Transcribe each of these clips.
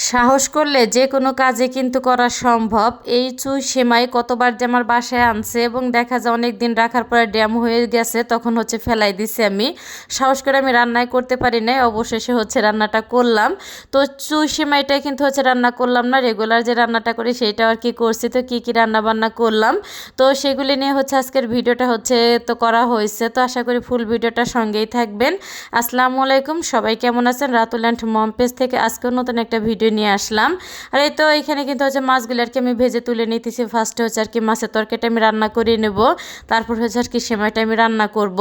সাহস করলে যে কোনো কাজে কিন্তু করা সম্ভব। এই চুই সেমাই কতবার যে আমার বাসায় আনছে এবং দেখা যায় অনেক দিন রাখার পরে ড্যাম হয়ে গেছে, তখন হচ্ছে ফেলাই দিছি আমি। সাহস করে আমি রান্নাই করতে পারি নাই, অবশেষে হচ্ছে রান্নাটা করলাম। তো চুই সেমাইটাই কিন্তু হচ্ছে রান্না করলাম না, রেগুলার যে রান্নাটা করি সেইটা আর কি করছি। তো কি কি রান্না বান্না করলাম তো সেগুলি নিয়ে হচ্ছে আজকের ভিডিওটা হচ্ছে তো করা হয়েছে। তো আশা করি ফুল ভিডিওটা সঙ্গেই থাকবেন। আসসালামু আলাইকুম, সবাই কেমন আছেন? রাতুল অ্যান্ড মম পেজ থেকে আজকেও নতুন একটা ভিডিও নিয়ে আসলাম। আর এই তো এখানে কিন্তু হচ্ছে মাছগুলো আর কি আমি ভেজে তুলে নিতেছি। ফার্স্টে হচ্ছে আর কি মাছের তরকারিটা আমি রান্না করে নেব, তারপর হচ্ছে আর কি সেমাইটা আমি রান্না করব।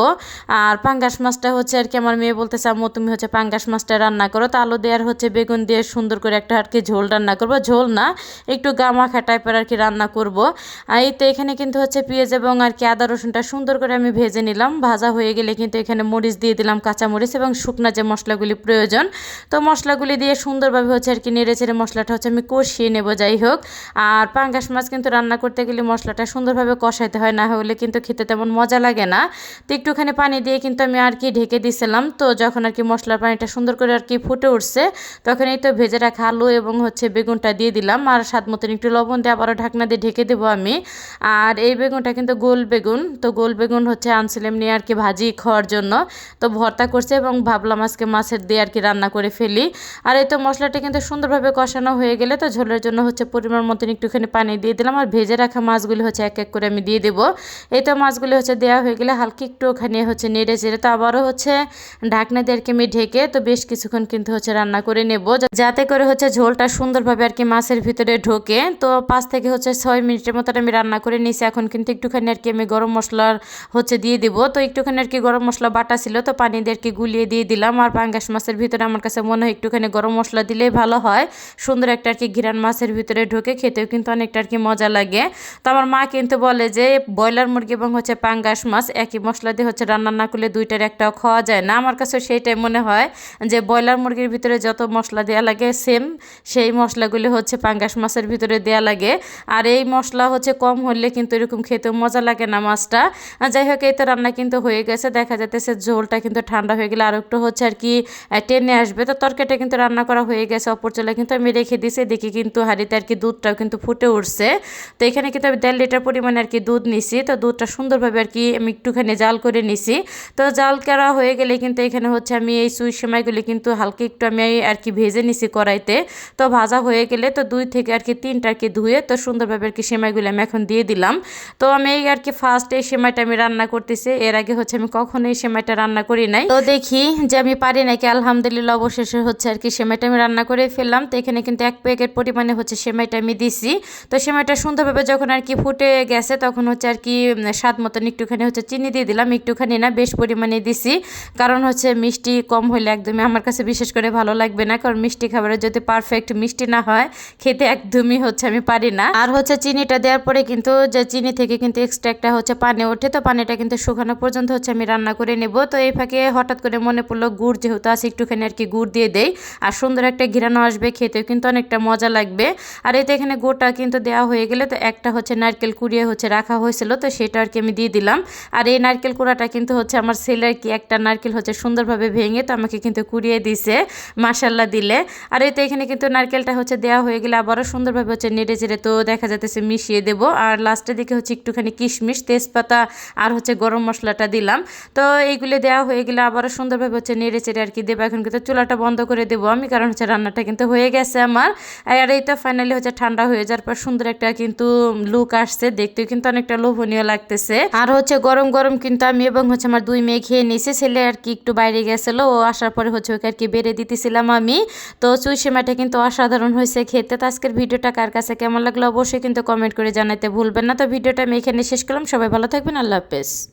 আর পাঙ্গাস মাছটা হচ্ছে আর কি আমার মেয়ে বলতেছে, আম্মু তুমি হচ্ছে পাঙ্গাস মাছটা রান্না করো। তো আলু দিয়ে আর হচ্ছে বেগুন দিয়ে সুন্দর করে একটা আর কি ঝোল রান্না করব, ঝোল না একটু গামাখা টাইপের আর কি রান্না করব। আর এই তো এখানে কিন্তু হচ্ছে পেঁয়াজ এবং আর কি আদা রসুনটা সুন্দর করে আমি ভেজে নিলাম। ভাজা হয়ে গেলে কিন্তু এখানে মরিচ দিয়ে দিলাম, কাঁচা মরিচ এবং শুকনা যে মশলাগুলি প্রয়োজন, তো মশলাগুলি দিয়ে সুন্দরভাবে হচ্ছে আর কি নেড়ে চেড়ে মশলাটা হচ্ছে আমি কষিয়ে নেব। যাই হোক, আর পাঙ্গাস মাছ কিন্তু রান্না করতে গেলে মশলাটা সুন্দরভাবে কষাইতে হয়, না হলে কিন্তু খেতে তেমন মজা লাগে না। তো একটুখানি পানি দিয়ে কিন্তু আমি আর কি ঢেকে দিয়েছিলাম। তো যখন আর কি মশলার পানিটা সুন্দর করে আর কি ফুটে উঠছে, তখন এই তো ভেজে রাখা আলু এবং হচ্ছে বেগুনটা দিয়ে দিলাম, আর স্বাদ মতন একটু লবণ দিয়ে আবারও ঢাকনা দিয়ে ঢেকে দেবো আমি। আর এই বেগুনটা কিন্তু গোল বেগুন, তো গোল বেগুন হচ্ছে আনছিলাম নিয়ে আর কি ভাজি খাওয়ার জন্য। তো ভর্তা করছে এবং ভাবলাম আজকে মাছের দিয়ে আর কি রান্না করে ফেলি। আর এই তো মশলাটা কিন্তু সুন্দরভাবে কষানো হয়ে গেলে তো ঝোলের জন্য হচ্ছে পরিমাণ মতন একটুখানি পানি দিয়ে দিলাম, আর ভেজে রাখা মাছগুলি হচ্ছে এক এক করে আমি দিয়ে দেবো। এই তো মাছগুলি হচ্ছে দেওয়া হয়ে গেলে হালকা একটুখানি হচ্ছে নেড়ে চেড়ে তো আবারও হচ্ছে ঢাকনা দিয়ে আর কি আমি ঢেকে তো বেশ কিছুক্ষণ কিন্তু হচ্ছে রান্না করে নেব, যাতে করে হচ্ছে ঝোলটা সুন্দরভাবে আর কি মাছের ভিতরে ঢোকে। তো 5 থেকে হচ্ছে 6 মিনিটের মতো আমি রান্না করে নিয়েছি। এখন কিন্তু একটুখানি আর কি আমি গরম মশলার হচ্ছে দিয়ে দিব। তো একটুখানি আর কি গরম মশলা বাটা ছিল, তো পানি দিয়ে আর কি গুলিয়ে দিয়ে দিলাম। আর পাঙ্গাস মাছের ভিতরে আমার কাছে মনে হয় একটুখানি গরম মশলা দিলেই ভালো হয়, সুন্দর একটা আর কি ঘিরান মাছের ভিতরে ঢোকে, খেতেও কিন্তু অনেকটা আর কি মজা লাগে। তো আমার মা কিন্তু বলে যে ব্রয়লার মুরগি এবং হচ্ছে পাঙ্গাস মাছ একই মশলা দিয়ে হচ্ছে রান্না না করলে দুইটার একটাও খাওয়া যায় না। আমার কাছে সেইটাই মনে হয় যে ব্রয়লার মুরগির ভিতরে যত মশলা দেওয়া লাগে সেম সেই মশলাগুলি হচ্ছে পাঙ্গাস মাছের ভিতরে দেওয়া লাগে। আর এই মশলা হচ্ছে কম হলে কিন্তু এরকম খেতেও মজা লাগে না মাছটা। যাই হোক, এই তো রান্না কিন্তু হয়ে গেছে, দেখা যাচ্ছে ঝোলটা কিন্তু ঠান্ডা হয়ে গেলে আর একটু হচ্ছে আর কি টেনে আসবে। তো তরকারিটা কিন্তু রান্না করা হয়ে গেছে, অপর চুলায় কিন্তু আমি রেখে দিয়েছি। দেখি কিন্তু হাঁড়িতে আর কি দুধটাও কিন্তু ফুটে উঠছে। তো এখানে কিন্তু আমি 1.5 লিটার পরিমাণে আর কি দুধ নিছি। তো দুধটা সুন্দরভাবে আর কি আমি একটুখানি জাল করে নিছি। তো জাল করা হয়ে গেলে কিন্তু এখানে হচ্ছে আমি এই চুই সেমাইগুলি কিন্তু হালকা একটু আমি আর কি ভেজে নিছি কড়াইতে। তো ভাজা হয়ে গেলে তো 2 থেকে আর কি 3টা আর কি ধুয়ে তো সুন্দরভাবে আর কি সেমাইগুলি আমি এখন দিয়ে দিলাম। তো আমি এই আর কি ফার্স্ট এই সেমাইটা আমি রান্না করতেছি, এর আগে হচ্ছে আমি কখনো এই সেমাইটা রান্না করি নাই। তো দেখি যে আমি পারি নাকি। আলহামদুলিল্লাহ অবশেষে হচ্ছে আর কি সেমাইটা আমি রান্না করে ফেললাম। তো এখানে কিন্তু 1 প্যাকেট পরিমাণে হচ্ছে সেমাইটা আমি দিছি। তো সেমাইটা সুন্দরভাবে যখন আর কি ফুটে গেছে, তখন হচ্ছে আর কি স্বাদ মতন একটুখানি হচ্ছে চিনি দিয়ে দিলাম, একটুখানি না বেশ পরিমাণে দিছি, কারণ হচ্ছে মিষ্টি কম হলে একদমই আমার কাছে বিশেষ করে ভালো লাগবে না। কারণ মিষ্টি খাবারে যদি পারফেক্ট মিষ্টি না হয় খেতে একদমই হচ্ছে আমি পারি না। আর হচ্ছে চিনিটা দেওয়ার পরে কিন্তু যে চিনি থেকে কিন্তু এক্সট্রা একটা হচ্ছে পানি ওঠে, তো পানিটা কিন্তু শুকানো পর্যন্ত হচ্ছে আমি রান্না করে নেব। তো এই ফাঁকে হঠাৎ করে মনে পড়লো গুড় যেহেতু আছে, একটুখানি আর কি গুড় দিয়ে দেই, আর সুন্দর একটা ঘিরানো আসবে, খেতেও কিন্তু অনেকটা মজা লাগবে। আর এই তো এখানে গুড়টা কিন্তু দেওয়া হয়ে গেলে তো একটা হচ্ছে নারকেল কুড়িয়ে হচ্ছে রাখা হয়েছিল, তো সেটা আর কি আমি দিয়ে দিলাম। আর এই নারকেল কুড়াটা কিন্তু হচ্ছে আমার ছেলে আর কি একটা নারকেল হচ্ছে সুন্দরভাবে ভেঙে তো আমাকে কিন্তু কুড়িয়ে দিছে, মাশাল্লাহ দিলে। আর এই তো এখানে কিন্তু নারকেলটা হচ্ছে দেওয়া হয়ে গেলে আবারও সুন্দরভাবে হচ্ছে নেড়ে চেড়ে তো দেখা যাচ্ছে মিশিয়ে দেবো। আর লাস্টের দিকে হচ্ছে একটুখানি কিশমিশ, তেজপাতা আর হচ্ছে গরম মশলাটা দিলাম। তো এইগুলো দেওয়া হয়ে গেলে আবারও সুন্দরভাবে হচ্ছে নেড়ে চেড়ে আর কি দেবো। এখন কিন্তু চুলাটা বন্ধ করে দেবো আমি, কারণ হচ্ছে রান্নাটা কিন্তু হয়ে গেছে আমার। আর এই তো ফাইনালি হচ্ছে ঠান্ডা হয়ে যাওয়ার পর সুন্দর একটা কিন্তু লুক আসছে, দেখতেও কিন্তু অনেকটা লোভনীয় লাগতেছে। আর হচ্ছে গরম গরম কিন্তু আমি এবং হচ্ছে আমার 2 মেয়ে খেয়ে নিয়েছে। ছেলে আর কি একটু বাইরে গেছিল, ও আসার পরে হচ্ছে ওকে আর কি বেড়ে দিতেছিলাম আমি। তো চুই সেমাইটা কিন্তু অসাধারণ হয়েছে খেতে। তো আজকের ভিডিওটা কার কাছে কেমন লাগলো অবশ্যই কিন্তু কমেন্ট করে জানাতে ভুলবেন না। তো ভিডিওটা আমি এখানে শেষ করলাম, সবাই ভালো থাকবেন, আল্লাহ হাফেজ।